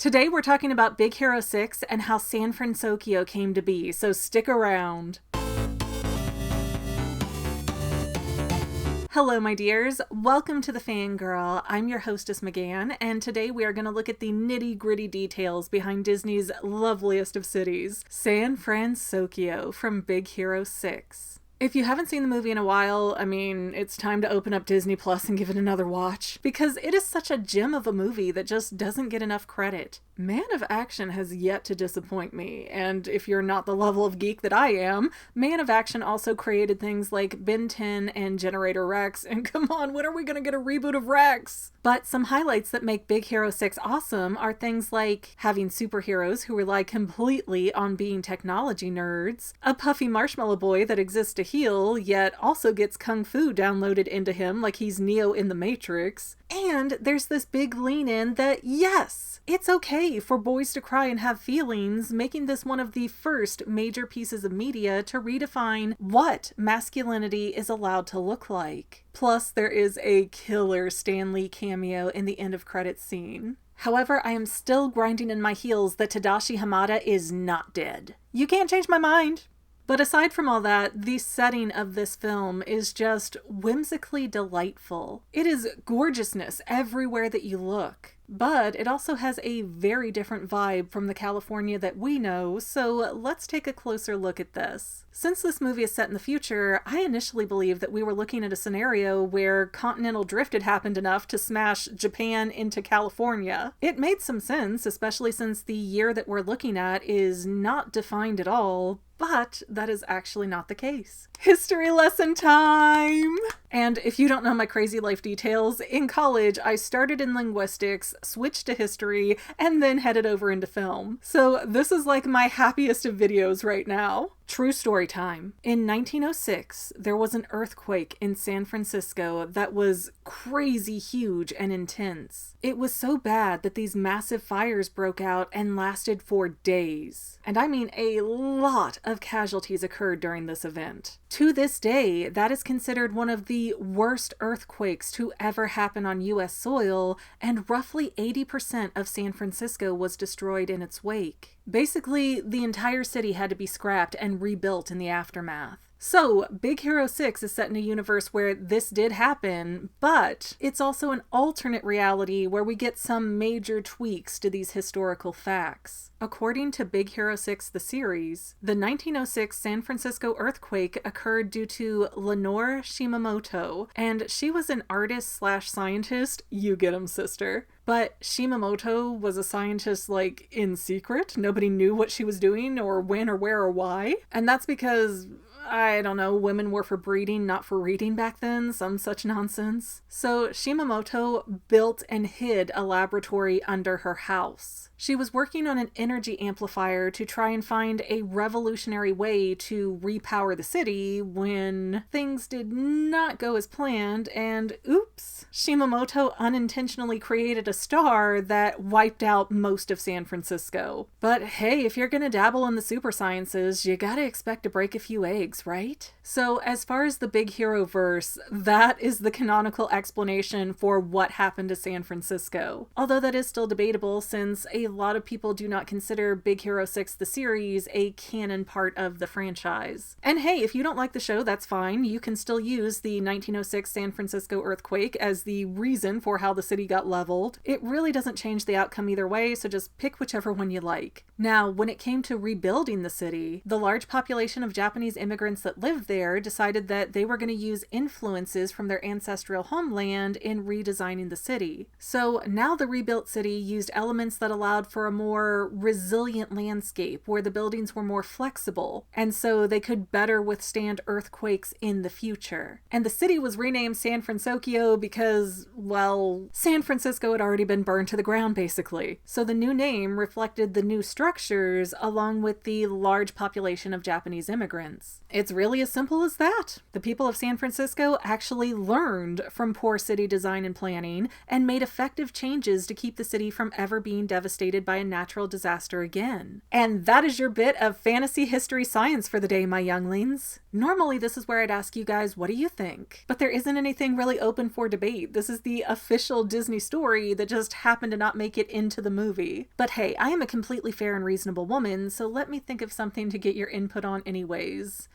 Today we're talking about Big Hero 6 and how San Fransokyo came to be, so stick around. Hello, my dears. Welcome to the Fangirl. I'm your hostess, McGann, and today we are going to look at the nitty-gritty details behind Disney's loveliest of cities, San Fransokyo from Big Hero 6. If you haven't seen the movie in a while, it's time to open up Disney Plus and give it another watch, because it is such a gem of a movie that just doesn't get enough credit. Man of Action has yet to disappoint me, and if you're not the level of geek that I am, Man of Action also created things like Ben 10 and Generator Rex, and come on, when are we gonna get a reboot of Rex? But some highlights that make Big Hero 6 awesome are things like having superheroes who rely completely on being technology nerds, a puffy marshmallow boy that exists to heal, yet also gets kung fu downloaded into him like he's Neo in the Matrix, and there's this big lean in that, yes, it's okay for boys to cry and have feelings, making this one of the first major pieces of media to redefine what masculinity is allowed to look like. Plus, there is a killer Stan Lee cameo in the end of credits scene. However, I am still grinding in my heels that Tadashi Hamada is not dead. You can't change my mind. But aside from all that, the setting of this film is just whimsically delightful. It is gorgeousness everywhere that you look. But it also has a very different vibe from the California that we know, so let's take a closer look at this. Since this movie is set in the future, I initially believed that we were looking at a scenario where continental drift had happened enough to smash Japan into California. It made some sense, especially since the year that we're looking at is not defined at all, but that is actually not the case. History lesson time! And if you don't know my crazy life details, in college I started in linguistics, switched to history, and then headed over into film. So this is like my happiest of videos right now. True story time. In 1906, there was an earthquake in San Francisco that was crazy huge and intense. It was so bad that these massive fires broke out and lasted for days. And I mean a lot of casualties occurred during this event. To this day, that is considered one of the worst earthquakes to ever happen on US soil, and roughly 80% of San Francisco was destroyed in its wake. Basically, the entire city had to be scrapped and rebuilt in the aftermath. So, Big Hero 6 is set in a universe where this did happen, but it's also an alternate reality where we get some major tweaks to these historical facts. According to Big Hero 6 the series, the 1906 San Francisco earthquake occurred due to Lenore Shimamoto, and she was an artist/scientist, you get 'em, sister. But Shimamoto was a scientist, in secret. Nobody knew what she was doing or when or where or why. And that's because, I don't know, women were for breeding, not for reading back then, some such nonsense. So Shimamoto built and hid a laboratory under her house. She was working on an energy amplifier to try and find a revolutionary way to repower the city when things did not go as planned, and oops, Shimamoto unintentionally created a star that wiped out most of San Francisco. But hey, if you're gonna dabble in the super sciences, you gotta expect to break a few eggs, right? So as far as the Big Hero verse, that is the canonical explanation for what happened to San Francisco. Although that is still debatable, since a lot of people do not consider Big Hero 6 the series a canon part of the franchise. And hey, if you don't like the show, that's fine. You can still use the 1906 San Francisco earthquake as the reason for how the city got leveled. It really doesn't change the outcome either way, so just pick whichever one you like. Now, when it came to rebuilding the city, the large population of Japanese immigrants that lived there decided that they were going to use influences from their ancestral homeland in redesigning the city. So now the rebuilt city used elements that allowed for a more resilient landscape where the buildings were more flexible, and so they could better withstand earthquakes in the future. And the city was renamed San Fransokyo because, well, San Francisco had already been burned to the ground basically. So the new name reflected the new structures along with the large population of Japanese immigrants. It's really as simple as that. The people of San Francisco actually learned from poor city design and planning and made effective changes to keep the city from ever being devastated devastated by a natural disaster again. And that is your bit of fantasy history science for the day, my younglings. Normally, this is where I'd ask you guys, what do you think? But there isn't anything really open for debate. This is the official Disney story that just happened to not make it into the movie. But hey, I am a completely fair and reasonable woman, so let me think of something to get your input on anyways.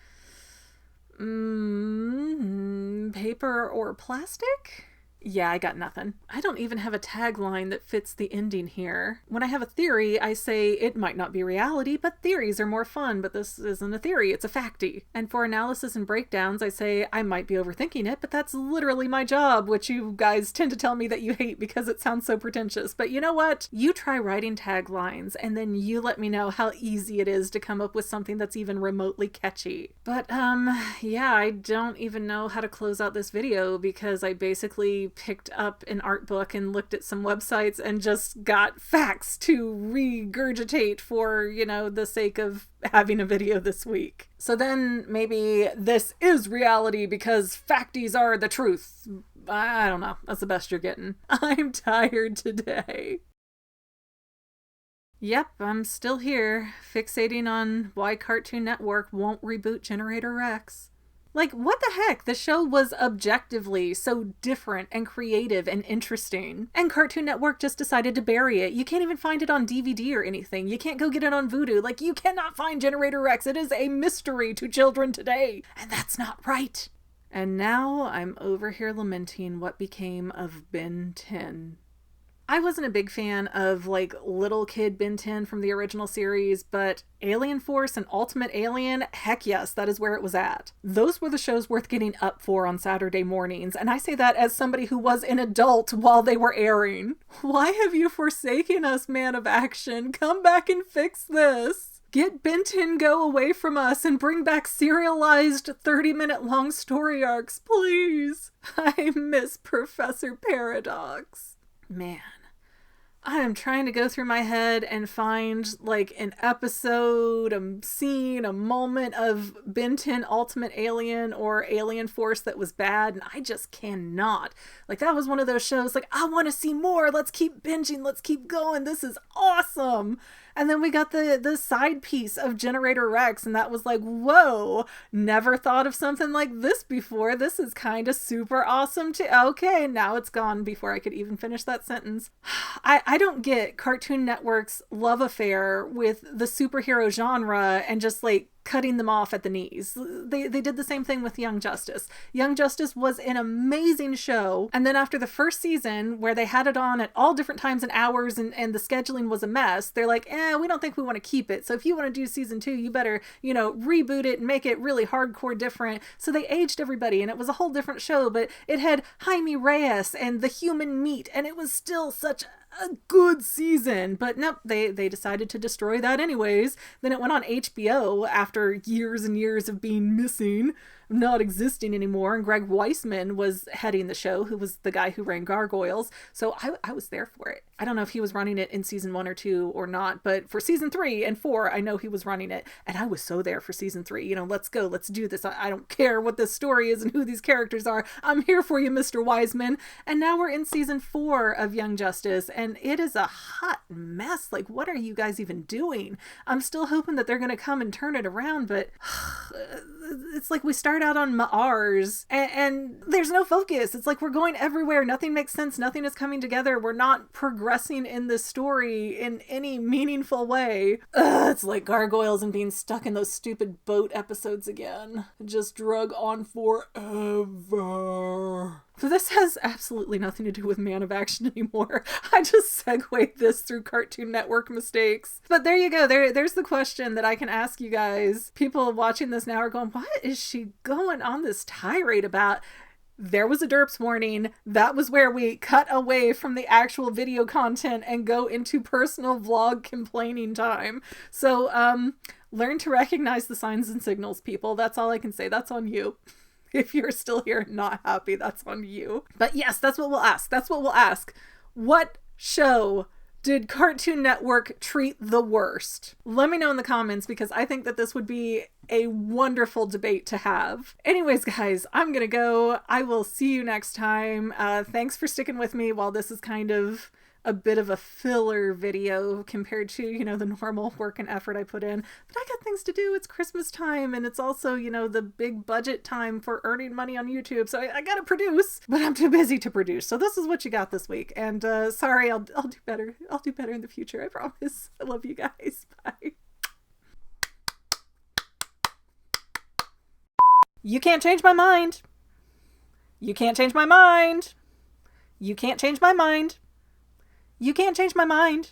Paper or plastic? Yeah, I got nothing. I don't even have a tagline that fits the ending here. When I have a theory, I say it might not be reality, but theories are more fun, but this isn't a theory, it's a facty. And for analysis and breakdowns, I say I might be overthinking it, but that's literally my job, which you guys tend to tell me that you hate because it sounds so pretentious. But you know what? You try writing taglines, and then you let me know how easy it is to come up with something that's even remotely catchy. But, yeah, I don't even know how to close out this video because I basically picked up an art book and looked at some websites and just got facts to regurgitate for, the sake of having a video this week. So then maybe this is reality because facties are the truth. I don't know. That's the best you're getting. I'm tired today. Yep, I'm still here, fixating on why Cartoon Network won't reboot Generator Rex. Like, what the heck? The show was objectively so different and creative and interesting. And Cartoon Network just decided to bury it. You can't even find it on DVD or anything. You can't go get it on Vudu. Like, you cannot find Generator Rex. It is a mystery to children today. And that's not right. And now I'm over here lamenting what became of Ben 10. I wasn't a big fan of, little kid Ben 10 from the original series, but Alien Force and Ultimate Alien, heck yes, that is where it was at. Those were the shows worth getting up for on Saturday mornings, and I say that as somebody who was an adult while they were airing. Why have you forsaken us, Man of Action? Come back and fix this. Get Ben 10 Go away from us and bring back serialized 30-minute long story arcs, please. I miss Professor Paradox. Man. I am trying to go through my head and find an episode, a scene, a moment of Ben 10 Ultimate Alien or Alien Force that was bad, and I just cannot. That was one of those shows, I want to see more, let's keep binging, let's keep going, this is awesome. And then we got the side piece of Generator Rex, and that was whoa, never thought of something like this before. This is kind of super awesome too. Okay, now it's gone before I could even finish that sentence. I don't get Cartoon Network's love affair with the superhero genre and just cutting them off at the knees. They did the same thing with Young Justice. Young Justice was an amazing show, and then after the first season, where they had it on at all different times and hours, and the scheduling was a mess, they're we don't think we want to keep it, so if you want to do season 2, you better, reboot it and make it really hardcore different. So they aged everybody, and it was a whole different show, but it had Jaime Reyes and the human meat, and it was still such a good season. But nope, they decided to destroy that anyways. Then it went on HBO after years and years of being missing, not existing anymore, and Greg Weisman was heading the show, who was the guy who ran Gargoyles, so I was there for it. I don't know if he was running it in season 1 or 2 or not, but for season 3 and 4, I know he was running it, and I was so there for season 3. Let's go, let's do this. I don't care what this story is and who these characters are. I'm here for you, Mr. Wiseman. And now we're in season 4 of Young Justice, and it is a hot mess. What are you guys even doing? I'm still hoping that they're going to come and turn it around, but it's we start out on Mars, and there's no focus. It's we're going everywhere. Nothing makes sense. Nothing is coming together. We're not progressing in this story in any meaningful way. It's like Gargoyles and being stuck in those stupid boat episodes again. Just drug on forever. So this has absolutely nothing to do with Man of Action anymore. I just segued this through Cartoon Network mistakes. But there you go. There's the question that I can ask you guys. People watching this now are going, what is she going on this tirade about? There was a derps warning. That was where we cut away from the actual video content and go into personal vlog complaining time. So learn to recognize the signs and signals, people. That's all I can say. That's on you. If you're still here and not happy, that's on you. But yes, that's what we'll ask. That's what we'll ask. What show did Cartoon Network treat the worst? Let me know in the comments, because I think that this would be a wonderful debate to have. Anyways, guys, I'm gonna go. I will see you next time. Thanks for sticking with me while this is kind of a bit of a filler video compared to, the normal work and effort I put in. But I got things to do. It's Christmas time, and it's also, the big budget time for earning money on YouTube. So I gotta produce, but I'm too busy to produce. So this is what you got this week. And sorry, I'll do better. I'll do better in the future. I promise. I love you guys. Bye. You can't change my mind. You can't change my mind. You can't change my mind. You can't change my mind.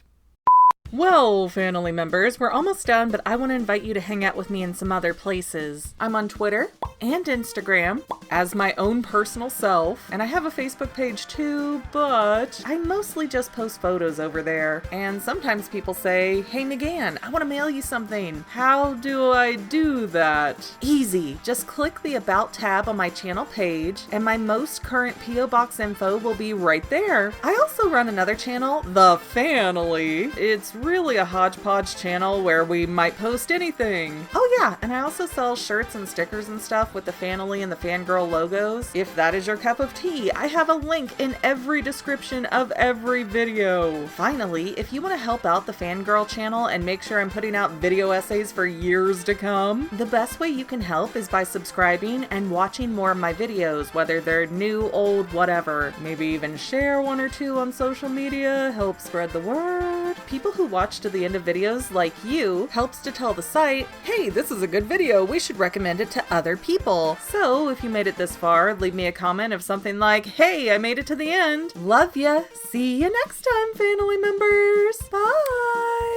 Well, family members, we're almost done, but I want to invite you to hang out with me in some other places. I'm on Twitter and Instagram as my own personal self, and I have a Facebook page too, but I mostly just post photos over there. And sometimes people say, "Hey Megan, I want to mail you something. How do I do that?" Easy. Just click the About tab on my channel page, and my most current P.O. Box info will be right there. I also run another channel, The Family. It's really a hodgepodge channel where we might post anything. Oh yeah, and I also sell shirts and stickers and stuff with the Family and the Fangirl logos. If that is your cup of tea, I have a link in every description of every video. Finally, if you want to help out the Fangirl channel and make sure I'm putting out video essays for years to come, the best way you can help is by subscribing and watching more of my videos, whether they're new, old, whatever. Maybe even share one or two on social media, help spread the word. People who watch to the end of videos like you helps to tell the site, "Hey, this is a good video, we should recommend it to other people." So if you made it this far, leave me a comment of something like, "Hey, I made it to the end. Love ya. See you next time, family members. Bye."